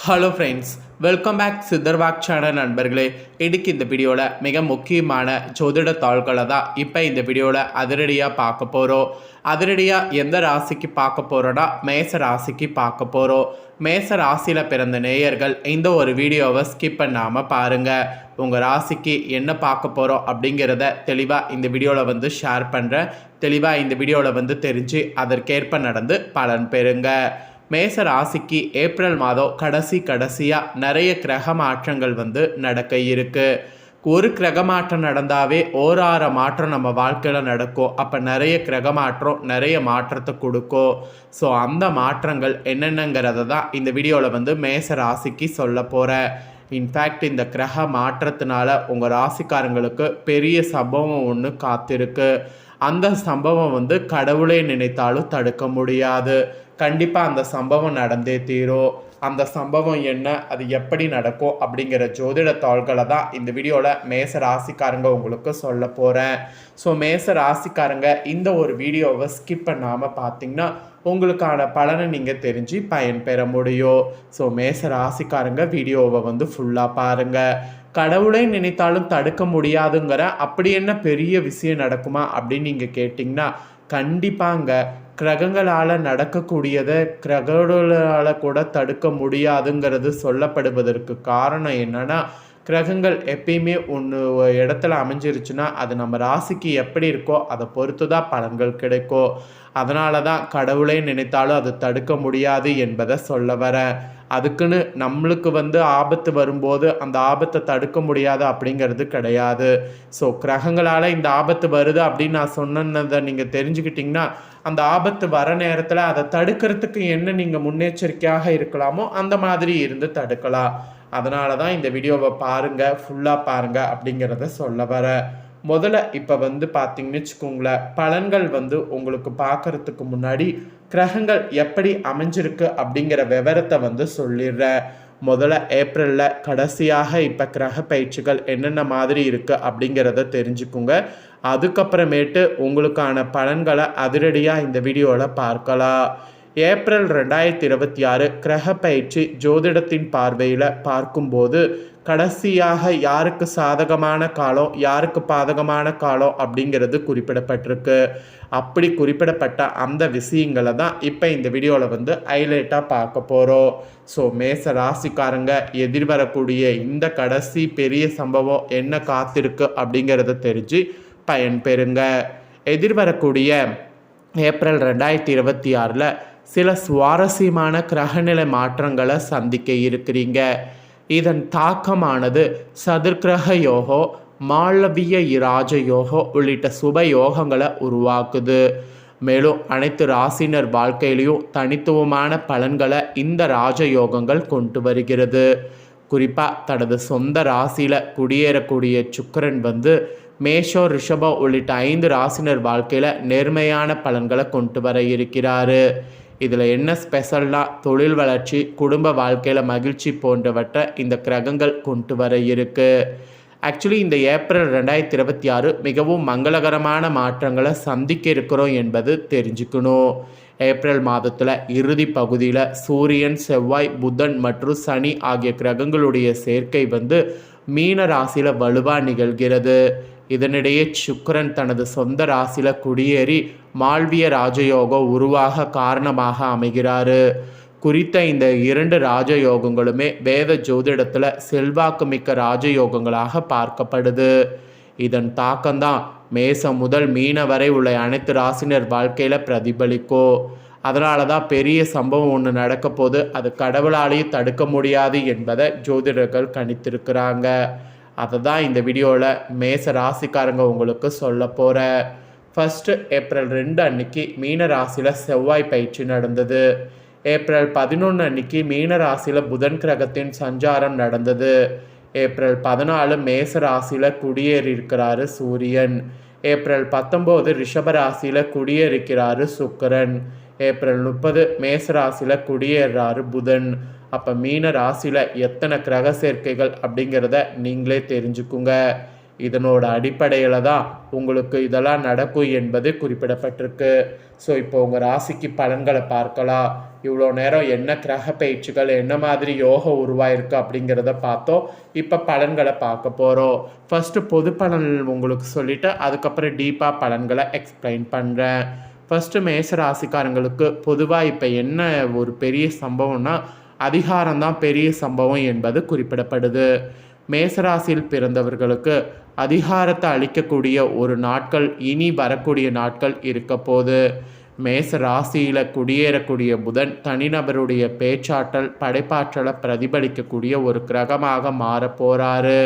Hello friends, welcome back Siddharvak channel நண்பர்களே. இன்றைக்கி இந்த வீடியோவில் மிக முக்கியமான ஜோதிட தாள்களை தான் இப்போ இந்த வீடியோவில் அதிரடியாக பார்க்க போகிறோம். அதிரடியாக எந்த ராசிக்கு பார்க்க போகிறோன்னா மேச ராசிக்கு பார்க்க போகிறோம். மேச ராசியில் பிறந்த நேயர்கள் இந்த ஒரு வீடியோவை ஸ்கிப் பண்ணாமல் பாருங்கள். உங்கள் ராசிக்கு என்ன பார்க்க போகிறோம் அப்படிங்கிறத தெளிவாக இந்த வீடியோவில் ஷேர் பண்ணுறேன். தெளிவாக இந்த வீடியோவில் தெரிஞ்சு அதற்கேற்ப நடந்து பலன் பெறுங்க. மேச ராசிக்கு ஏப்ரல் மாதம் கடைசியாக நிறைய கிரக மாற்றங்கள் நடக்க இருக்குது. ஒரு கிரக மாற்றம் நடந்தாவே ஓராறு மாற்றம் நம்ம வாழ்க்கையில் நடக்கும். அப்போ நிறைய கிரக மாற்றம் நிறைய மாற்றத்தை கொடுக்கும். ஸோ அந்த மாற்றங்கள் என்னென்னங்கிறத தான் இந்த வீடியோவில் மேச ராசிக்கு சொல்ல போகிறேன். இன்ஃபேக்ட் இந்த கிரக மாற்றத்தினால உங்கள் ராசிக்காரங்களுக்கு பெரிய சம்பவம் ஒன்று காத்திருக்கு. அந்த சம்பவம் கடவுளே நினைத்தாலும் தடுக்க முடியாது. கண்டிப்பாக அந்த சம்பவம் நடந்தே தீரும். அந்த சம்பவம் என்ன, அது எப்படி நடக்கும் அப்படிங்கிற ஜோதிட தாள்களை தான் இந்த வீடியோவில் மேச ராசிக்காரங்க உங்களுக்கு சொல்ல போகிறேன். ஸோ மேச ராசிக்காரங்க இந்த ஒரு வீடியோவை ஸ்கிப் பண்ணாமல் பார்த்தீங்கன்னா உங்களுக்கான பலனை நீங்கள் தெரிஞ்சு பயன்பெற முடியும். ஸோ மேச ராசிக்காரங்க வீடியோவை ஃபுல்லாக பாருங்கள். கடவுளை நினைத்தாலும் தடுக்க முடியாதுங்கிற அப்படி என்ன பெரிய விஷயம் நடக்குமா அப்படின்னு நீங்கள் கேட்டிங்கன்னா கண்டிப்பாங்க கிரகங்களால் நடக்கக்கூடியதை கிரகங்களால் கூட தடுக்க முடியாதுங்கிறது சொல்லப்படுவதற்கு காரணம் என்னன்னா, கிரகங்கள் எப்பயுமே ஒன்று இடத்துல அமைஞ்சிருச்சுன்னா அது நம்ம ராசிக்கு எப்படி இருக்கோ அதை பொறுத்து தான் பலன்கள் கிடைக்கும். அதனால தான் கடவுளே நினைத்தாலும் அது தடுக்க முடியாது என்பதை சொல்ல வரேன். அதுக்குன்னு நம்மளுக்கு ஆபத்து வரும்போது அந்த ஆபத்தை தடுக்க முடியாது அப்படிங்கிறது கிடையாது. ஸோ கிரகங்களால் இந்த ஆபத்து வருது அப்படின்னு நான் சொன்னதை நீங்கள் தெரிஞ்சுக்கிட்டிங்கன்னா அந்த ஆபத்து வர நேரத்தில் அதை தடுக்கிறதுக்கு என்ன நீங்கள் முன்னெச்சரிக்கையாக இருக்கலாமோ அந்த மாதிரி இருந்து தடுக்கலாம். அதனால தான் இந்த வீடியோவை பாருங்கள், ஃபுல்லாக பாருங்கள் அப்படிங்கிறத சொல்ல வர. முதல்ல இப்போ பார்த்தீங்கன்னு வச்சுக்கோங்களேன், பலன்கள் உங்களுக்கு பார்க்கறதுக்கு முன்னாடி கிரகங்கள் எப்படி அமைஞ்சிருக்கு அப்படிங்கிற விவரத்தை சொல்லிடுறேன். முதல்ல ஏப்ரலில் கடைசியாக இப்போ கிரக பயிற்சிகள் என்னென்ன மாதிரி இருக்குது அப்படிங்கிறத தெரிஞ்சுக்குங்க. அதுக்கப்புறமேட்டு உங்களுக்கான பலன்களை அதிரடியாக இந்த வீடியோவில் பார்க்கலாம். ஏப்ரல் 2026 கிரக பயிற்சி ஜோதிடத்தின் பார்வையில் பார்க்கும்போது கடைசியாக யாருக்கு சாதகமான காலம் யாருக்கு பாதகமான காலம் அப்படிங்கிறது குறிப்பிடப்பட்டிருக்கு. அப்படி குறிப்பிடப்பட்ட அந்த விஷயங்களை தான் இப்போ இந்த வீடியோவில் ஹைலைட்டாக பார்க்க போகிறோம். ஸோ மேச ராசிக்காரங்க எதிர்வரக்கூடிய இந்த கடைசி பெரிய சம்பவம் என்ன காத்திருக்கு அப்படிங்கிறத தெரிஞ்சு பயன்பெறுங்க. எதிர்வரக்கூடிய ஏப்ரல் 2026 சில சுவாரஸ்யமான கிரகநிலை மாற்றங்களை சந்திக்க இருக்கிறீங்க. இதன் தாக்கமானது சதுர்கிரக யோகோ மாளவிய ராஜயோகோ உள்ளிட்ட சுப யோகங்களை உருவாக்குது. மேலும் அனைத்து ராசினர் வாழ்க்கையிலையும் தனித்துவமான பலன்களை இந்த ராஜயோகங்கள் கொண்டு வருகிறது. குறிப்பாக தனது சொந்த ராசியில் குடியேறக்கூடிய சுக்கிரன் மேஷோ ரிஷபோ உள்ளிட்ட 5 ராசினர் வாழ்க்கையில் நேர்மையான பலன்களை கொண்டு வர இருக்கிறாரு. இதில் என்ன ஸ்பெஷல்னா தொழில் வளர்ச்சி குடும்ப வாழ்க்கையில் மகிழ்ச்சி போன்றவற்றை இந்த கிரகங்கள் கொண்டு வர இருக்குது. ஆக்சுவலி இந்த ஏப்ரல் 2026 மிகவும் மங்களகரமான மாற்றங்களை சந்திக்க இருக்கிறோம் என்பது தெரிஞ்சுக்கணும். ஏப்ரல் மாதத்தில் இறுதி பகுதியில் சூரியன் செவ்வாய் புதன் மற்றும் சனி ஆகிய கிரகங்களுடைய சேர்க்கை மீன ராசியில் வலுவாக நிகழ்கிறது. இதனிடையே சுக்கிரன் தனது சொந்த ராசியில் குடியேறி மால்விய ராஜயோகம் உருவாக காரணமாக அமைகிறாரு. குறித்த இந்த 2 ராஜயோகங்களுமே வேத ஜோதிடத்தில் செல்வாக்கு மிக்க ராஜயோகங்களாக பார்க்கப்படுது. இதன் தாக்கம்தான் மேசம் முதல் மீன வரை உள்ள அனைத்து ராசினர் வாழ்க்கையில் பிரதிபலிக்கும். அதனால தான் பெரிய சம்பவம் ஒன்று நடக்க போது அது கடவுளாலேயும் தடுக்க முடியாது என்பதை ஜோதிடர்கள் கணித்திருக்கிறாங்க. அதை தான் இந்த வீடியோவில் மேச ராசிக்காரங்க உங்களுக்கு சொல்ல போகிறேன். ஃபஸ்ட்டு ஏப்ரல் 2 அன்னைக்கு மீன ராசியில் செவ்வாய் பயிற்சி நடந்தது. ஏப்ரல் 11 அன்னைக்கு மீன ராசியில் புதன் கிரகத்தின் சஞ்சாரம் நடந்தது. ஏப்ரல் 14 மேச ராசியில் குடியேறியிருக்கிறாரு சூரியன். ஏப்ரல் 19 ரிஷப ராசியில் குடியேறிக்கிறாரு சுக்கிரன். ஏப்ரல் 30 மேச ராசியில் குடியேறாரு புதன். அப்போ மீன ராசியில் எத்தனை கிரக சேர்க்கைகள் அப்படிங்கிறத நீங்களே தெரிஞ்சுக்குங்க. இதனோட அடிப்படையில் தான் உங்களுக்கு இதெல்லாம் நடக்கும் என்பது குறிப்பிடப்பட்டிருக்கு. ஸோ இப்போ உங்கள் ராசிக்கு பலன்களை பார்க்கலாம். இவ்வளோ நேரம் என்ன கிரக பயிற்சிகள் என்ன மாதிரி யோகம் உருவாயிருக்கு அப்படிங்கிறத பார்த்தோம். இப்போ பலன்களை பார்க்க போகிறோம். ஃபஸ்ட்டு பொது பலன் உங்களுக்கு சொல்லிவிட்டு அதுக்கப்புறம் டீப்பாக பலன்களை எக்ஸ்பிளைன் பண்ணுறேன். ஃபஸ்ட்டு மேஷ ராசிக்காரங்களுக்கு பொதுவாக இப்போ என்ன ஒரு பெரிய சம்பவம்னா அதிகாரம்தான் பெரிய சம்பவம் என்பது குறிப்பிடப்படுது. மேசராசியில் பிறந்தவர்களுக்கு அதிகாரத்தை அளிக்கக்கூடிய ஒரு நாட்கள் இனி வரக்கூடிய நாட்கள் இருக்க போது. மேச ராசியில் குடியேறக்கூடிய புதன் தனிநபருடைய பேச்சாற்றல் படைப்பாற்றலை பிரதிபலிக்கக்கூடிய ஒரு கிரகமாக மாற போகிறாரு.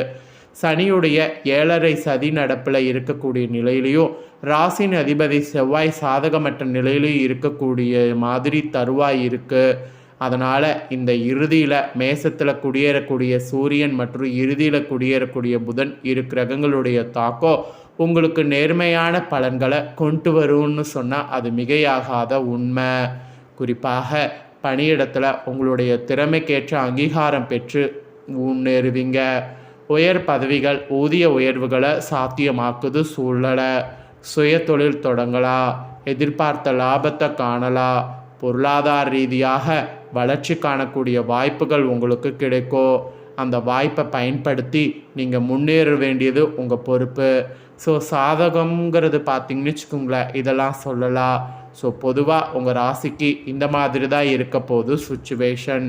சனியுடைய 7.5 சதி நடப்பில் இருக்கக்கூடிய நிலையிலையும் ராசின் அதிபதி செவ்வாய் சாதகமற்ற நிலையிலையும் இருக்கக்கூடிய மாதிரி தருவாய் இருக்குது. அதனால் இந்த இறுதியில் மேசத்தில் குடியேறக்கூடிய சூரியன் மற்றும் இறுதியில் குடியேறக்கூடிய புதன் இரு கிரகங்களுடைய தாக்கம் உங்களுக்கு நேர்மையான பலன்களை கொண்டு வரும்னு சொன்னால் அது மிகையாகாத உண்மை. குறிப்பாக பணியிடத்தில் உங்களுடைய திறமைக்கேற்ற அங்கீகாரம் பெற்று முன்னேறுவீங்க. உயர் பதவிகள் ஊதிய உயர்வுகளை சாத்தியமாக்குது சூழலை. சுய தொழில் தொடங்கலாம். எதிர்பார்த்த லாபத்தை காணலாம். பொருளாதார ரீதியாக வளர்ச்சி காணக்கூடிய வாய்ப்புகள் உங்களுக்கு கிடைக்கும். அந்த வாய்ப்பை பயன்படுத்தி நீங்கள் முன்னேற வேண்டியது உங்கள் பொறுப்பு. ஸோ சாதகங்கிறது பார்த்திங்கன்னு வச்சுக்கோங்களேன், இதெல்லாம் சொல்லலாம். ஸோ பொதுவாக உங்கள் ராசிக்கு இந்த மாதிரி தான் இருக்க போகுது சுச்சுவேஷன்.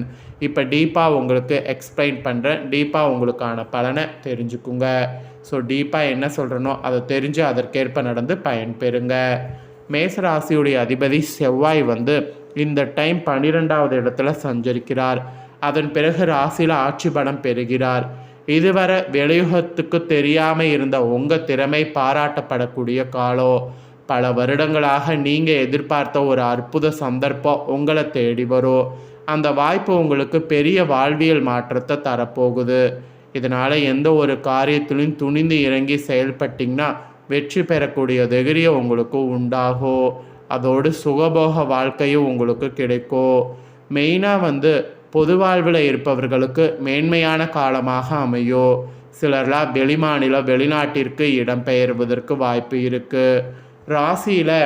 இப்போ டீப்பாக உங்களுக்கு எக்ஸ்பிளைன் பண்ணுறேன். டீப்பாக உங்களுக்கான பலனை தெரிஞ்சுக்குங்க. ஸோ டீப்பாக என்ன சொல்கிறனோ அதை தெரிஞ்சு அதற்கேற்ப நடந்து பயன்பெறுங்க. மேசராசியுடைய அதிபதி செவ்வாய் இந்த டைம் 12வது இடத்துல சஞ்சரிக்கிறார். அதன் பிறகு ராசியில் ஆட்சி பலம் பெறுகிறார். இதுவரை வெளியுகத்துக்கு தெரியாமல் இருந்த உங்கள் திறமை பாராட்டப்படக்கூடிய காலம். பல வருடங்களாக நீங்கள் எதிர்பார்த்த ஒரு அற்புத சந்தர்ப்பம் உங்களை தேடி வரும். அந்த வாய்ப்பு உங்களுக்கு பெரிய வாழ்வியல் மாற்றத்தை தரப்போகுது. இதனால் எந்த ஒரு காரியத்திலும் துணிந்து இறங்கி செயல்பட்டிங்கன்னா வெற்றி பெறக்கூடிய தைரியம் உங்களுக்கு உண்டாகும். அதோடு சுகபோக வாழ்க்கையும் உங்களுக்கு கிடைக்கும். மெயினாக பொது வாழ்வில் இருப்பவர்களுக்கு மேன்மையான காலமாக அமையும். சிலர்லாம் வெளிமாநிலம் வெளிநாட்டிற்கு இடம்பெயர்வதற்கு வாய்ப்பு இருக்குது. ராசியில்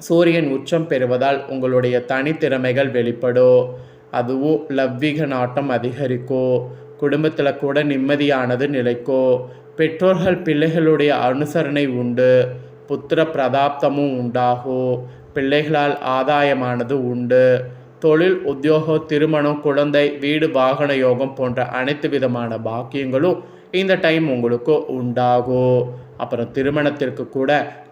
சூரியன் உச்சம் பெறுவதால் உங்களுடைய தனித்திறமைகள் வெளிப்படும். அதுவும் லவ்விக நாட்டம் அதிகரிக்கும். குடும்பத்தில் கூட நிம்மதியானது நிலைக்கும். பெற்றோர்கள் பிள்ளைகளுடைய அனுசரணை உண்டு. புத்திர பிரதாப்தமும் உண்டாகும். பிள்ளைகளால் ஆதாயமானது உண்டு. தொழில் உத்தியோகம் திருமணம் குழந்தை வீடு வாகன யோகம் போன்ற அனைத்து விதமான பாக்கியங்களும் இந்த டைம் உங்களுக்கு உண்டாகும். அப்புறம் திருமணத்திற்கு கூட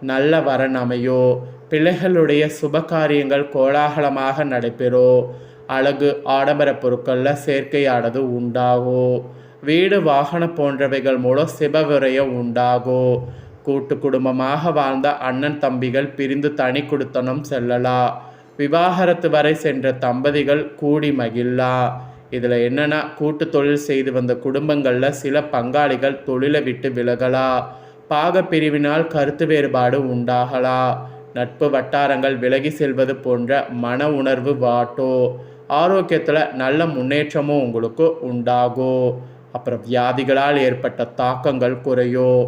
நல்ல வரன் அமையும். பிள்ளைகளுடைய சுப காரியங்கள் கோலாகலமாக நடைபெறும். அழகு ஆடம்பர பொருட்களில் சேர்க்கையானது உண்டாகும். வீடு வாகனம் போன்றவைகள் மூலம் சிப விரயம் உண்டாகும். கூட்டு குடும்பமாக வாழ்ந்த அண்ணன் தம்பிகள் பிரிந்து தனி குடித்தனம் செல்லலாம். விவாகரத்து வரை சென்ற தம்பதிகள் கூடி மகிழலாம். இதில் என்னென்னா கூட்டு தொழில் செய்து வந்த குடும்பங்களில் சில பங்காளிகள் தொழிலை விட்டு விலகலாம். பாக பிரிவினால் கருத்து வேறுபாடு உண்டாகலாம். நட்பு வட்டாரங்கள் விலகி செல்வது போன்ற மன உணர்வு வாட்டும். ஆரோக்கியத்தில் நல்ல முன்னேற்றமும் உங்களுக்கு உண்டாகும். அப்புறம் வியாதிகளால் ஏற்பட்ட தாக்கங்கள் குறையும்.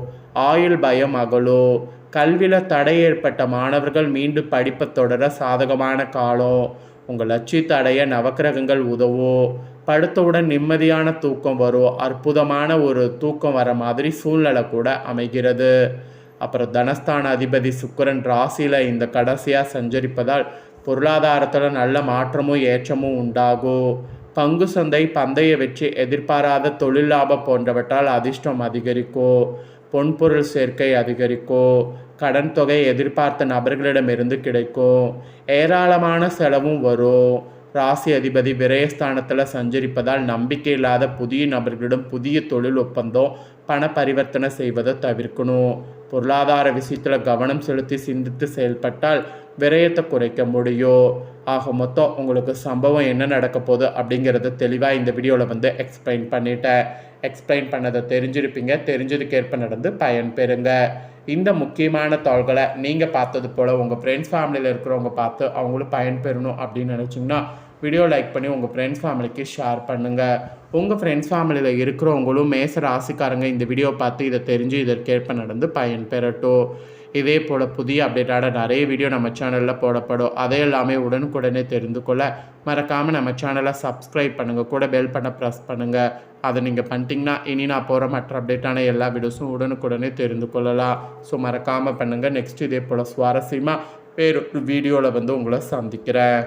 ஆயுள் பயம் அகலும். கல்வியில் தடை ஏற்பட்ட மாணவர்கள் மீண்டும் படிப்பை தொடர சாதகமான காலம். உங்கள் லட்சியத்தை அடைய நவக்கிரகங்கள் உதவும். படுத்தவுடன் நிம்மதியான தூக்கம் வரும். அற்புதமான ஒரு தூக்கம் வர மாதிரி சூழ்நிலை கூட அமைகிறது. அப்புறம் தனஸ்தான அதிபதி சுக்கிரன் ராசியில் இந்த கடைசியாக சஞ்சரிப்பதால் பொருளாதாரத்தில் நல்ல மாற்றமும் ஏற்றமும் உண்டாகும். பங்கு சந்தை பந்தய வெற்றி எதிர்பாராத தொழில் லாபம் போன்றவற்றால் அதிர்ஷ்டம் அதிகரிக்கும். பொன்பொருள் சேர்க்கை அதிகரிக்கும். கடன் தொகை எதிர்பார்த்த நபர்களிடமிருந்து கிடைக்கும். ஏராளமான செலவும் வரும். ராசி அதிபதி விரயஸ்தானத்தில் சஞ்சரிப்பதால் நம்பிக்கை இல்லாத புதிய நபர்களிடம் புதிய தொழில் ஒப்பந்தம் பண பரிவர்த்தனை செய்வதை தவிர்க்கணும். பொருளாதார விஷயத்தில் கவனம் செலுத்தி சிந்தித்து செயல்பட்டால் விரயத்தை குறைக்க முடியும். ஆக மொத்தம் உங்களுக்கு சம்பவம் என்ன நடக்க போகுது அப்படிங்கிறத தெளிவாக இந்த வீடியோவில் எக்ஸ்பிளைன் பண்ணிட்டேன். எக்ஸ்பிளைன் பண்ணதை தெரிஞ்சிருப்பீங்க. தெரிஞ்சதுக்கேற்ப நடந்து பயன்பெறுங்க. இந்த முக்கியமான தாள்களை நீங்கள் பார்த்தது போல் உங்கள் ஃப்ரெண்ட்ஸ் ஃபேமிலியில் இருக்கிறவங்க பார்த்து அவங்களும் பயன்பெறணும் அப்படின்னு நினச்சிங்கன்னா வீடியோ லைக் பண்ணி உங்கள் ஃப்ரெண்ட்ஸ் ஃபேமிலிக்கு ஷேர் பண்ணுங்கள். உங்கள் ஃப்ரெண்ட்ஸ் ஃபேமிலியில் இருக்கிறவங்களும் மேச ராசிக்காரங்க இந்த வீடியோ பார்த்து இதை தெரிஞ்சு இதற்கேற்ப நடந்து பயன் பெறட்டும். இதே போல் புதிய அப்டேட்டான நிறைய வீடியோ நம்ம சேனலில் போடப்படும். அதை எல்லாமே உடனுக்குடனே தெரிந்து கொள்ள மறக்காமல் நம்ம சேனலை சப்ஸ்கிரைப் பண்ணுங்கள், கூட பெல் பண்ண ப்ரெஸ் பண்ணுங்கள். அதை நீங்கள் பண்ணிட்டீங்கன்னா இனி நான் போகிற மற்ற அப்டேட்டான எல்லா வீடியோஸும் உடனுக்குடனே தெரிந்து கொள்ளலாம். ஸோ மறக்காமல் பண்ணுங்கள். நெக்ஸ்ட் இதே போல் சுவாரஸ்யமாக வேறொரு வீடியோவில் உங்களை சந்திக்கிறேன்.